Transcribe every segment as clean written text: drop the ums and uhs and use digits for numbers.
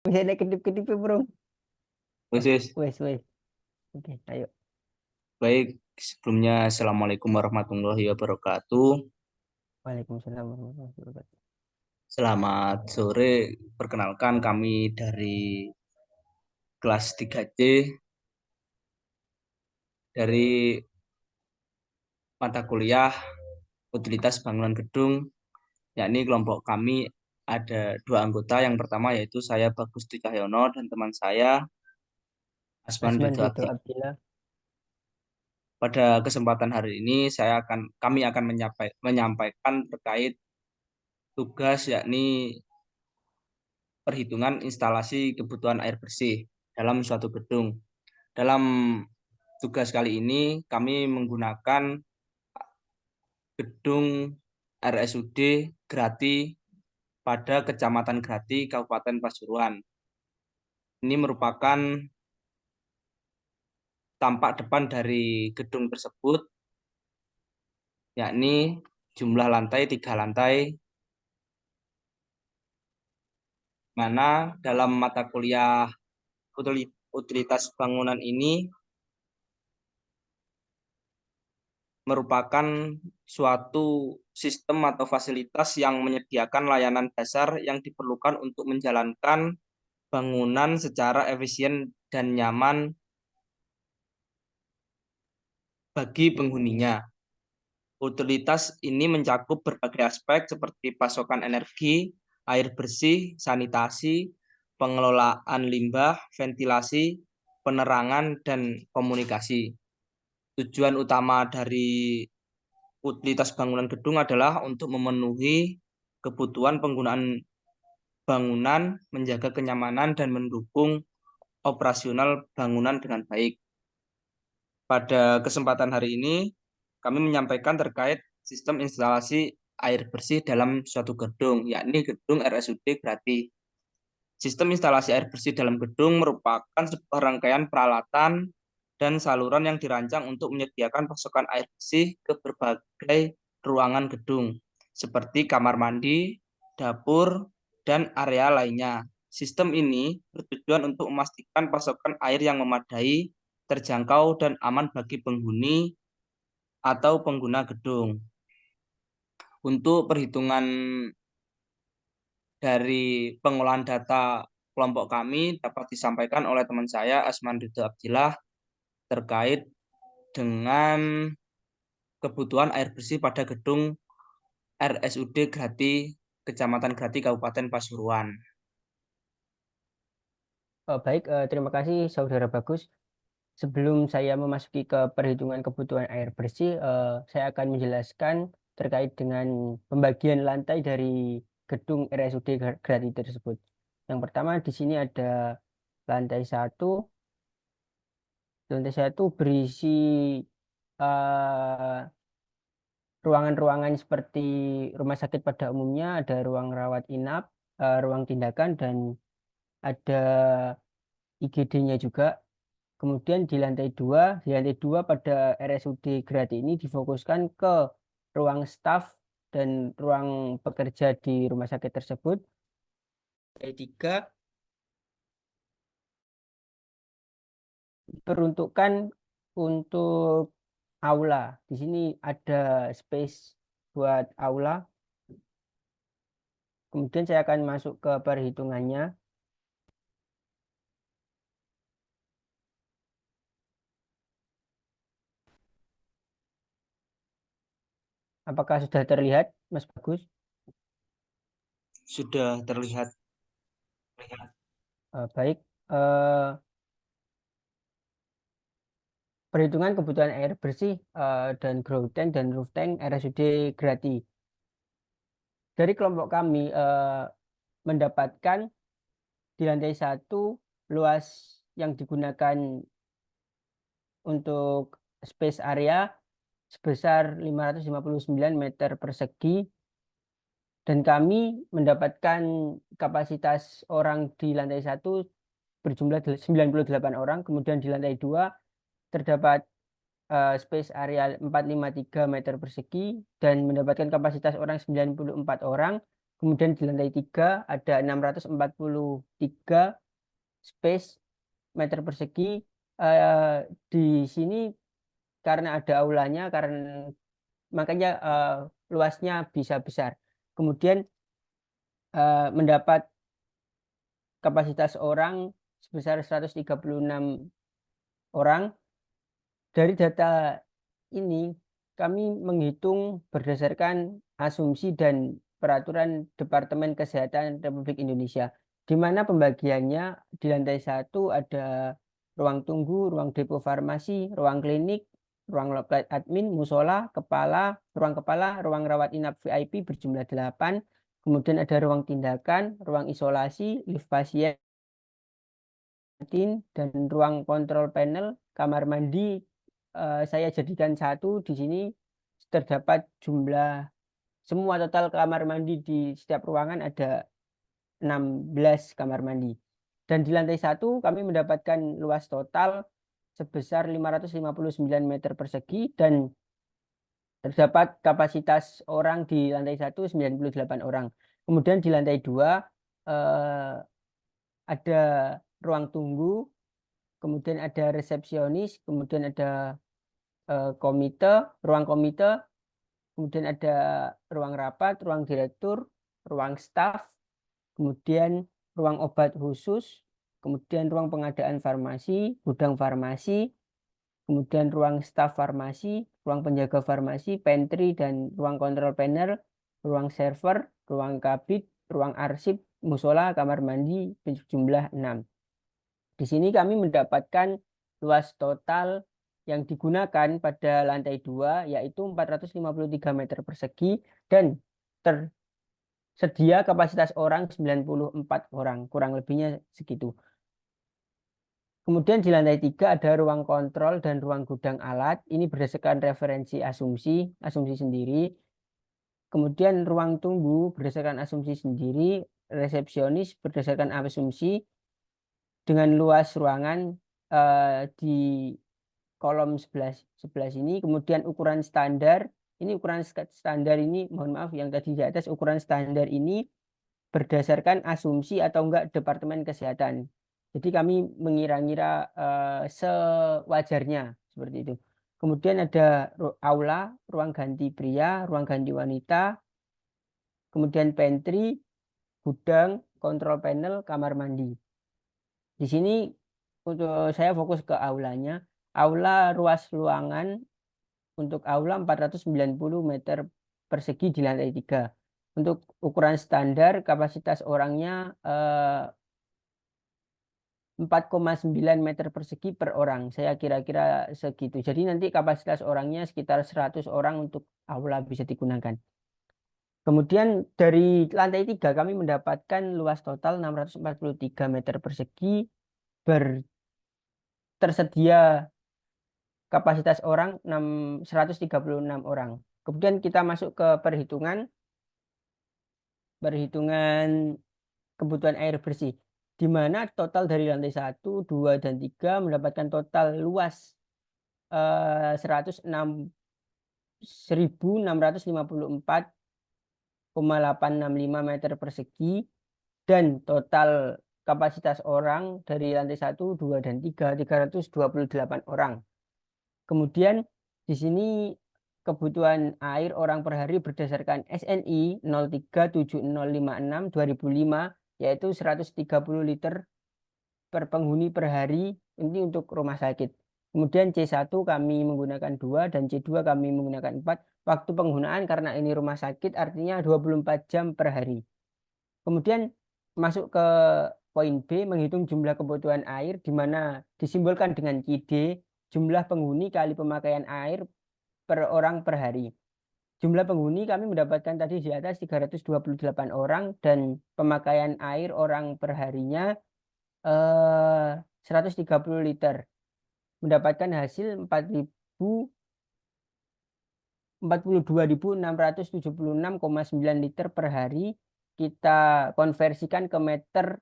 Bisa naik kedip-kedip bro. Wes, wes. Wes, wes. Oke, ayo. Baik, sebelumnya Assalamualaikum warahmatullahi wabarakatuh. Waalaikumsalam warahmatullahi wabarakatuh. Selamat sore, perkenalkan kami dari kelas 3C dari mata kuliah Utilitas Bangunan Gedung, yakni kelompok kami ada dua anggota. Yang pertama yaitu saya Bagus Cahyono dan teman saya Asman Asman Ridho Ridho Abdi. Abdillah. Pada kesempatan hari ini kami akan menyampaikan terkait tugas yakni perhitungan instalasi kebutuhan air bersih dalam suatu gedung. Dalam tugas kali ini kami menggunakan gedung RSUD Grati pada Kecamatan Grati, Kabupaten Pasuruan. Ini merupakan tampak depan dari gedung tersebut, yakni jumlah lantai 3 lantai, mana dalam mata kuliah utilitas bangunan ini merupakan suatu sistem atau fasilitas yang menyediakan layanan dasar yang diperlukan untuk menjalankan bangunan secara efisien dan nyaman bagi penghuninya. Utilitas ini mencakup berbagai aspek seperti pasokan energi, air bersih, sanitasi, pengelolaan limbah, ventilasi, penerangan, dan komunikasi. Tujuan utama dari utilitas bangunan gedung adalah untuk memenuhi kebutuhan penggunaan bangunan, menjaga kenyamanan, dan mendukung operasional bangunan dengan baik. Pada kesempatan hari ini, kami menyampaikan terkait sistem instalasi air bersih dalam suatu gedung, yakni gedung RSUD Grati. Sistem instalasi air bersih dalam gedung merupakan sebuah rangkaian peralatan dan saluran yang dirancang untuk menyediakan pasokan air bersih ke berbagai ruangan gedung, seperti kamar mandi, dapur, dan area lainnya. Sistem ini bertujuan untuk memastikan pasokan air yang memadai, terjangkau, dan aman bagi penghuni atau pengguna gedung. Untuk perhitungan dari pengolahan data kelompok kami dapat disampaikan oleh teman saya Asman Ridho Abdillah terkait dengan kebutuhan air bersih pada gedung RSUD Grati, Kecamatan Grati, Kabupaten Pasuruan. Baik, terima kasih Saudara Bagus. Sebelum saya memasuki ke perhitungan kebutuhan air bersih, saya akan menjelaskan terkait dengan pembagian lantai dari gedung RSUD Grati tersebut. Yang pertama di sini ada lantai satu. Lantai satu berisi eh, ruangan-ruangan seperti rumah sakit pada umumnya, ada ruang rawat inap, ruang tindakan, dan ada IGD-nya juga. Kemudian di lantai dua pada RSUD Grati ini difokuskan ke ruang staf dan ruang pekerja di rumah sakit tersebut. Lantai tiga peruntukan untuk aula. Di sini ada space buat aula. Kemudian saya akan masuk ke perhitungannya. Apakah sudah terlihat, Mas Bagus? Sudah terlihat. Baik. Eh, Perhitungan kebutuhan air bersih dan grow tank dan roof tank RSUD Grati. Dari kelompok kami mendapatkan di lantai satu luas yang digunakan untuk space area sebesar 559 meter persegi, dan kami mendapatkan kapasitas orang di lantai satu berjumlah 98 orang. Kemudian di lantai dua terdapat space area 453 meter persegi dan mendapatkan kapasitas orang 94 orang. Kemudian di lantai 3 ada 643 space meter persegi. Di sini karena ada aulanya, makanya luasnya bisa besar. Kemudian mendapat kapasitas orang sebesar 136 orang. Dari data ini kami menghitung berdasarkan asumsi dan peraturan Departemen Kesehatan Republik Indonesia, di mana pembagiannya di lantai 1 ada ruang tunggu, ruang depo farmasi, ruang klinik, ruang loket admin, musola, ruang kepala, ruang rawat inap VIP berjumlah 8, kemudian ada ruang tindakan, ruang isolasi, lift pasien, dan ruang kontrol panel, kamar mandi. Saya jadikan satu di sini. Terdapat jumlah semua total kamar mandi di setiap ruangan ada 16 kamar mandi. Dan di lantai 1 kami mendapatkan luas total sebesar 559 meter persegi dan terdapat kapasitas orang di lantai 1 98 orang. Kemudian di lantai 2 eh, ada ruang tunggu, kemudian ada resepsionis, kemudian ada ruang komite, kemudian ada ruang rapat, ruang direktur, ruang staf, kemudian ruang obat khusus, kemudian ruang pengadaan farmasi, gudang farmasi, kemudian ruang staf farmasi, ruang penjaga farmasi, pantry, dan ruang kontrol panel, ruang server, ruang kabit, ruang arsip, musola, kamar mandi berjumlah 6. Di sini kami mendapatkan luas total yang digunakan pada lantai 2 yaitu 453 meter persegi dan tersedia kapasitas orang 94 orang, kurang lebihnya segitu. Kemudian di lantai 3 ada ruang kontrol dan ruang gudang alat. Ini berdasarkan referensi asumsi sendiri. Kemudian ruang tunggu berdasarkan asumsi sendiri, resepsionis berdasarkan asumsi, dengan luas ruangan di kolom sebelah sini. Kemudian ukuran standar, ini mohon maaf yang tadi di atas, ukuran standar ini berdasarkan asumsi atau enggak Departemen Kesehatan. Jadi kami mengira-ngira sewajarnya seperti itu. Kemudian ada aula, ruang ganti pria, ruang ganti wanita, kemudian pantry, gudang, kontrol panel, kamar mandi. Di sini untuk saya fokus ke aulanya. Aula ruas ruangan untuk aula 490 meter persegi di lantai 3. Untuk ukuran standar kapasitas orangnya 4,9 meter persegi per orang. Saya kira-kira segitu. Jadi nanti kapasitas orangnya sekitar 100 orang untuk aula bisa digunakan. Kemudian dari lantai 3 kami mendapatkan luas total 643 meter persegi, tersedia kapasitas orang 136 orang. Kemudian kita masuk ke perhitungan kebutuhan air bersih, di mana total dari lantai 1, 2, dan 3 mendapatkan total luas 1654,865 meter persegi dan total kapasitas orang dari lantai 1, 2, dan 3 328 orang. Kemudian di sini kebutuhan air orang per hari berdasarkan SNI 037056/2005 yaitu 130 liter per penghuni per hari, ini untuk rumah sakit. Kemudian C1 kami menggunakan 2 dan C2 kami menggunakan 4. Waktu penggunaan karena ini rumah sakit artinya 24 jam per hari. Kemudian masuk ke poin B, menghitung jumlah kebutuhan air, di mana disimbolkan dengan KID, jumlah penghuni kali pemakaian air per orang per hari. Jumlah penghuni kami mendapatkan tadi di atas 328 orang dan pemakaian air orang per harinya 130 liter. Mendapatkan hasil 42.676,9 liter per hari. Kita konversikan ke meter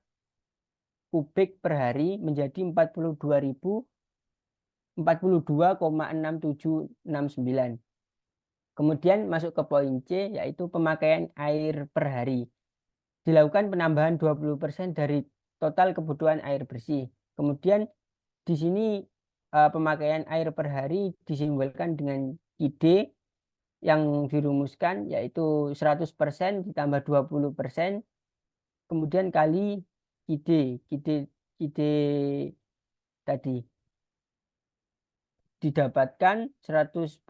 kubik per hari menjadi 42,6769. Kemudian masuk ke poin C, yaitu pemakaian air per hari. dilakukan penambahan 20% dari total kebutuhan air bersih. Kemudian di sini pemakaian air per hari disimbolkan dengan ide yang dirumuskan yaitu 100% ditambah 20% kemudian kali ide ide tadi didapatkan 100%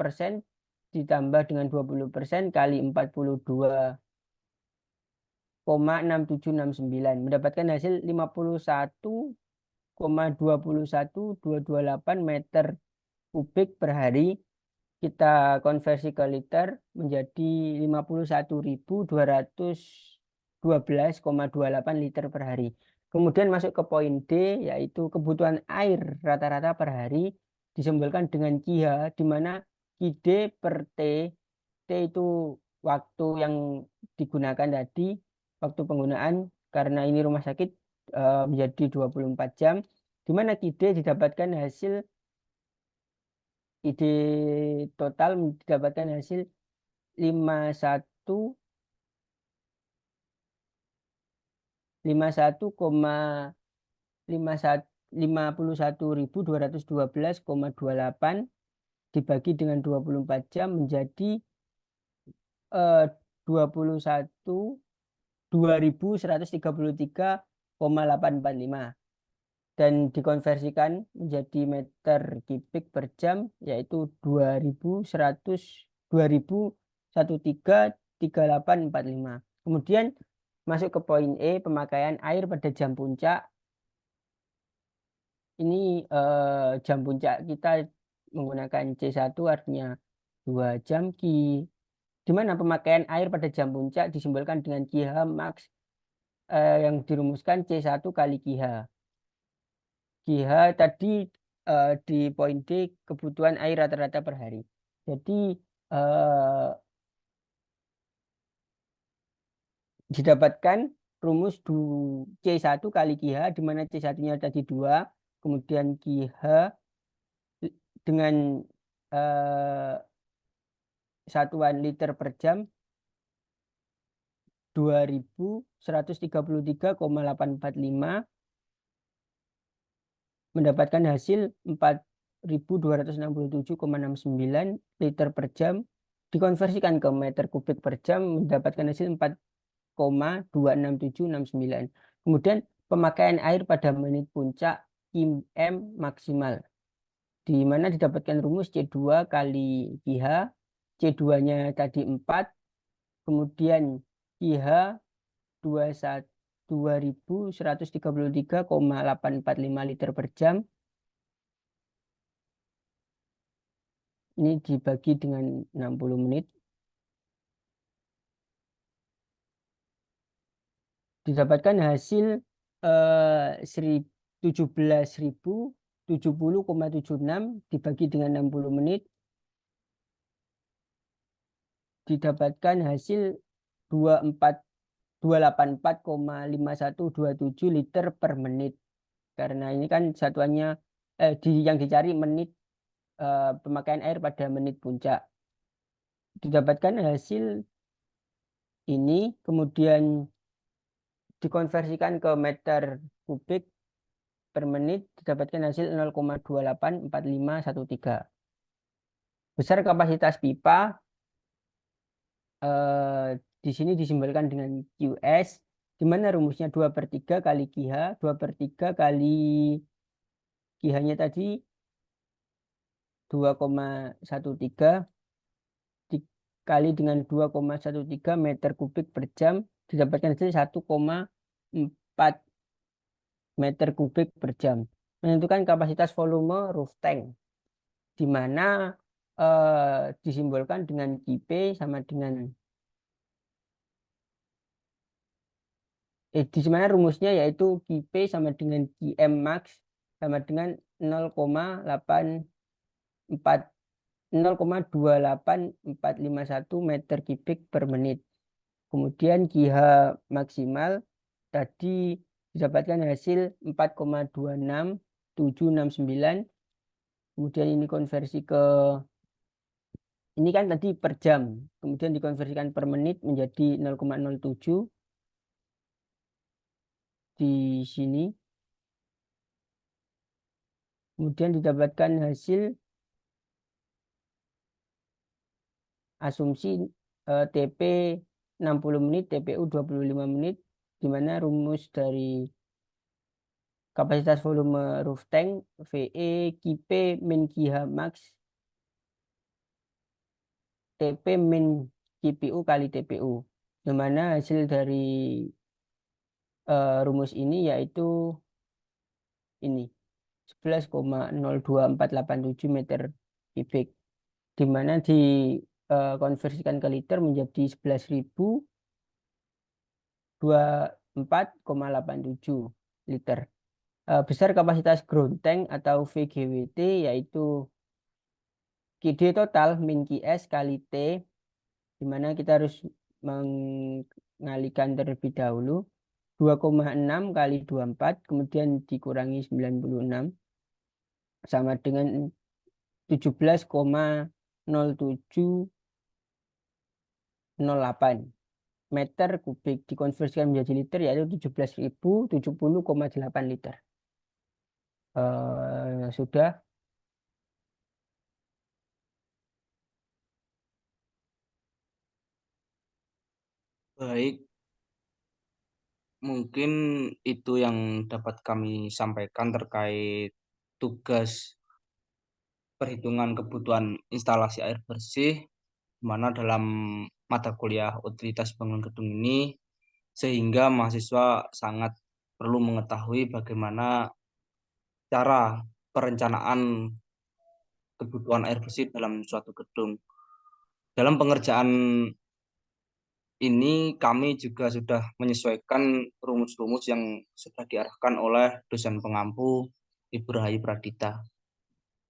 ditambah dengan 20% kali 42,6769 mendapatkan hasil 51,21228 meter kubik per hari. Kita konversi ke liter menjadi 51.212,28 liter per hari. Kemudian masuk ke poin D, yaitu kebutuhan air rata-rata per hari disimbolkan dengan KIH, di mana KID per T, T itu waktu yang digunakan tadi, waktu penggunaan, karena ini rumah sakit menjadi 24 jam, di mana KID didapatkan hasil ide total mendapatkan hasil 51 51,212,28 dibagi dengan 24 jam menjadi 21.845 dan dikonversikan menjadi meter kubik per jam yaitu 2.113,3845. Kemudian masuk ke poin E, pemakaian air pada jam puncak. Ini jam puncak kita menggunakan C1 artinya 2 jam di mana pemakaian air pada jam puncak disimbolkan dengan KIH max yang dirumuskan C1 kali KIH. KIH tadi di poin D kebutuhan air rata-rata per hari. Jadi didapatkan rumus C1 kali KIH di mana C1-nya tadi 2, kemudian KIH dengan satuan liter per jam 2.133,845 mendapatkan hasil 4.267,69 liter per jam dikonversikan ke meter kubik per jam mendapatkan hasil 4,26769. Kemudian pemakaian air pada menit puncak IM maksimal di mana didapatkan rumus C2 kali KIH. C2-nya tadi 4, kemudian KIH 2.133,845 liter per jam. Ini dibagi dengan 60 menit. Didapatkan hasil 17.070,76 dibagi dengan 60 menit. Didapatkan hasil 284,5127 liter per menit. Karena ini kan satuannya yang dicari menit pemakaian air pada menit puncak. Didapatkan hasil ini kemudian dikonversikan ke meter kubik per menit didapatkan hasil 0,284513. Besar kapasitas pipa di sini disimbolkan dengan QS, di mana rumusnya 2/3 kali KIH, 2/3 kali KIH-nya tadi 2,13 dikali dengan 2,13 meter kubik per jam didapatkan hasil 1,4 meter kubik per jam. Menentukan kapasitas volume roof tank, di mana disimbolkan dengan QP sama dengan di mana rumusnya yaitu QP sama dengan QM max sama dengan 0,28451 meter kubik per menit. Kemudian KIH maksimal tadi didapatkan hasil 4,26769. Kemudian ini konversi ke ini kan tadi per jam, kemudian dikonversikan per menit menjadi 0,07. di sini. Kemudian didapatkan hasil asumsi TP 60 menit, TPU 25 menit, di mana rumus dari kapasitas volume roof tank VE KP min KH max TP min KPU kali TPU, di mana hasil dari rumus ini yaitu ini 11,024887 meter kubik, di mana dikonversikan ke liter menjadi 11.024,87 liter. Besar kapasitas ground tank atau VGWT yaitu QD total min QS kali T, di mana kita harus mengalihkan terlebih dahulu 2,6 kali 24 kemudian dikurangi 96 sama dengan 17,0708 meter kubik, dikonversikan menjadi liter yaitu 17.070,8 liter. Sudah. Baik, mungkin itu yang dapat kami sampaikan terkait tugas perhitungan kebutuhan instalasi air bersih, di mana dalam mata kuliah utilitas bangunan gedung ini, sehingga mahasiswa sangat perlu mengetahui bagaimana cara perencanaan kebutuhan air bersih dalam suatu gedung. Dalam pengerjaan ini kami juga sudah menyesuaikan rumus-rumus yang sudah diarahkan oleh dosen pengampu Ibu Rahayu Pradita.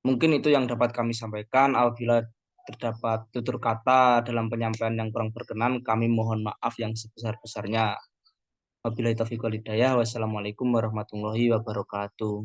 Mungkin itu yang dapat kami sampaikan. Apabila terdapat tutur kata dalam penyampaian yang kurang berkenan, kami mohon maaf yang sebesar-besarnya. Wabillahi taufiq wal hidayah. Wassalamualaikum warahmatullahi wabarakatuh.